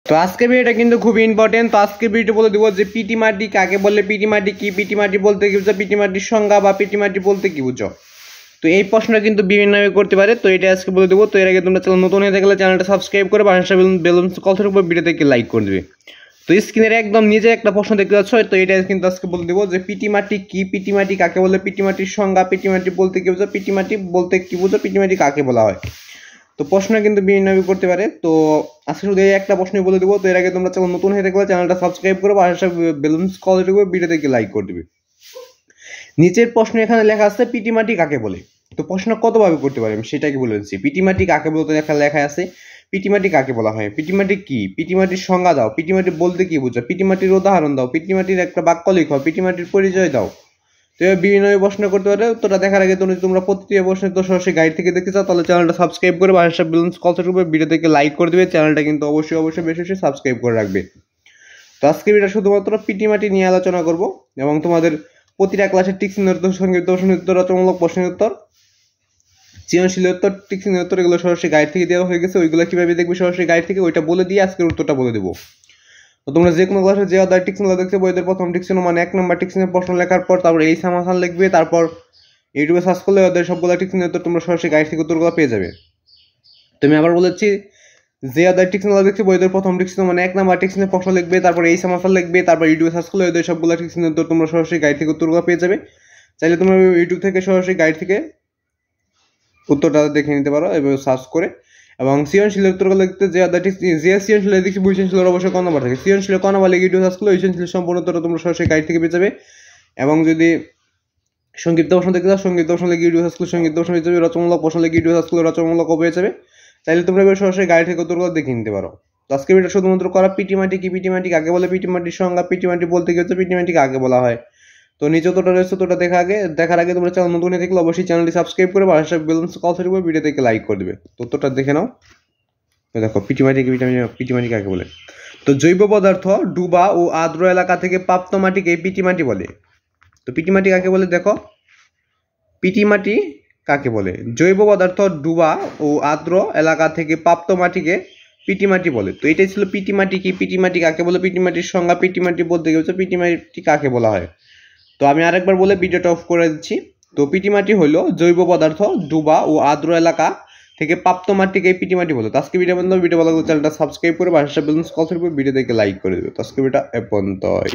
তো আজকে ভিডিওটা কিন্তু খুবই ইম্পর্টেন্ট। তো আজকে ভিডিও বলে দেবো যে পিটি মাটি কাকে বলে, পিটি মাটি কি, পিটি মাটি বলতে কি বুঝো, পিটি মাটির সংজ্ঞা বা পিটি মাটি বলতে কি বুঝো। তো এই প্রশ্নটা কিন্তু বিভিন্নভাবে করতে পারে, তো এটা আজকে বলে দেবো। তো এর আগে তোমরা চ্যানেল নতুন হয়ে থাকলে চ্যানেলটা সাবস্ক্রাইব করে পাশে বেলুন কলসের উপর ভিডিও থেকে লাইক করে দেবে। তো স্ক্রিনের একদম নিচে একটা প্রশ্ন দেখতে পাচ্ছ, তো এটা কিন্তু আজকে বলে দেবো যে পিটি মাটি কি, পিটি মাটি কাকে বলে, পিটি মাটির সংজ্ঞা, পিটি মাটি বলতে কি বুঝো, পিটি মাটি বলতে কি বুঝো, পিটি মাটি কাকে বলা হয়। তো প্রশ্ন কিন্তু বিভিন্নভাবে করতে পারে। তো আজকে শুধু এই একটা প্রশ্নই বলে দেবো। তো এর আগে তোমরা চ্যানেল নতুন হয়ে থাকলে চ্যানেলটা সাবস্ক্রাইব করে পাশে বেলুন কলসের উপর ভিডিও থেকে লাইক করে দেবে। নিচের প্রশ্ন এখানে লেখা আছে পিটি মাটি কাকে বলে। তো প্রশ্ন কতভাবে করতে পারি আমি সেটাকে বলে দিচ্ছি। পিটি মাটি কাকে বলতে লেখা আছে, পিটি মাটি কাকে বলা হয়, পিটি মাটি কি, পিটি মাটির সংজ্ঞা দাও, পিটি মাটি বলতে কি বুঝো, পিটি মাটির উদাহরণ দাও, পিটি মাটির একটা বাক্য লিখো, পিটি মাটির পরিচয় দাও। তো বিভিন্ন প্রশ্ন করতে পারে। তোরা দেখার আগে তোমরা প্রতিটি প্রশ্নের তো সরাসরি গাইড থেকে দেখতে চাও তাহলে চ্যানেলটা সাবস্ক্রাইব করে পাশে বেলুন কলসের উপর ভিডিও থেকে লাইক করে দেবে। চ্যানেলটা কিন্তু অবশ্যই বেশি সাবস্ক্রাইব করে রাখবে। তো আজকে ভিডিও শুধুমাত্র পিটি মাটি নিয়ে আলোচনা করব এবং তোমাদের প্রতিটা ক্লাসের টিক চিহ্ন উত্তর, সঙ্গীত প্রশ্ন উত্তর, রচনামূলক প্রশ্নের উত্তর, সৃজনশীল উত্তর, টিক চিহ্ন উত্তর এগুলো সরাসরি গাইড থেকে দেওয়া হয়ে গেছে। ওইগুলো কিভাবে দেখবে সরাসরি গাইড থেকে ওইটা বলে দিয়ে আজকের উত্তরটা বলে দেবো। তো তোমরা যে কোনো ক্লাসে যে অধ্যায় টিকচিহ্ন দেখছো বইদের প্রথম টিকচিহ্ন মানে 1 নম্বর টিকচিহ্নের প্রশ্ন লেখার পর তারপর এই সমাধান লিখবে, তারপর ইউটিউবে সার্চ করলে অধ্যায় সবগুলো টিকচিহ্ন উত্তর তোমরা সরাসরি গাইড থেকে উত্তরগুলো পেয়ে যাবে। তুমি আবার বলেছি যে অধ্যায় টিকচিহ্ন দেখছো বইদের প্রথম টিকচিহ্ন মানে 1 নম্বর টিকচিহ্নের প্রশ্ন লিখবে, তারপর এই সমাধান লিখবে, তারপর ইউটিউবে সার্চ করলে অধ্যায় সবগুলো টিকচিহ্ন উত্তর তোমরা সরাসরি গাইড থেকে উত্তরগুলো পেয়ে যাবে। চাইলে তোমরা ইউটিউব থেকে সরাসরি গাইড থেকে উত্তরটা দেখে নিতে পারো এভাবে সার্চ করে। এবং সৃজনশীল উত্তরগুলো লিখতে যে অধ্যায়টি যে সৃজনশীল দেখছি বই সৃজনশীলের অবশ্যই ক নম্বর থাকে, সৃজনশীল ক নম্বর লিখে ইউটিউব সার্চ করলে ওই সৃজনশীল সম্পূর্ণ উত্তর তোমরা সরাসরি গাইড থেকে পেয়ে যাবে। এবং যদি সংক্ষিপ্ত প্রশ্ন দেখতে চাও সংক্ষিপ্ত প্রশ্ন লিখে ইউটিউব সার্চ করলে সংক্ষিপ্ত প্রশ্ন পেয়ে যাবে, রচনামূলক প্রশ্ন লিখে ইউটিউব সার্চ করলে রচনামূলক পেয়ে যাবে। চাইলে তোমরা এবার সরাসরি গাইড থেকে উত্তরগুলো দেখে নিতে পারো। তো আজকে এটা শুধুমাত্র করা পিটি মাটি কি, পিটি মাটি কাকে বলে, পিটি মাটির সংজ্ঞা, পিটি মাটি বলতে কি হচ্ছে, পিটি মাটি কাকে বলা হয়। তো নিচে তোটা রয়েছে, তোটা দেখার আগে তোমরা চ্যানেল নতুন হয়ে থাকলে অবশ্যই চ্যানেলটি সাবস্ক্রাইব করে পাশে বেলুন কলসের উপর ভিডিও থেকে লাইক করে দেবে। তো উত্তরটা দেখে নাও। দেখো পিটি মাটি কি, পিটি মাটি কাকে বলে। তো জৈব পদার্থ ডুবা ও আর্দ্র এলাকা থেকে প্রাপ্ত মাটিকে পিটি মাটি বলে। তো পিটি মাটি কাকে বলে দেখো, পিটি মাটি কাকে বলে, জৈব পদার্থ ডুবা ও আর্দ্র এলাকা থেকে প্রাপ্ত মাটিকে পিটি মাটি বলে। তো এটাই ছিল পিটি মাটি কি, পিটি মাটি কাকে বলে, পিটি মাটির সংজ্ঞা, পিটি মাটি বলতে গেছে, পিটি মাটি কাকে বলা হয়। তো আমি আরেকবার বলে ভিডিওটা অফ করে দিচ্ছি। তো পিটি মাটি হলো জৈব পদার্থ ডুবা ও আর্দ্র এলাকা থেকে প্রাপ্ত মাটিকে পিটি মাটি বলে। তো আজকে ভিডিও ভালো লাগলে চ্যানেলটা সাবস্ক্রাইব করে পাশে বেলুন কলসের উপর ভিডিও দেখে লাইক করে দেবে। তো আজকে ভিডিওটা এ পর্যন্তই।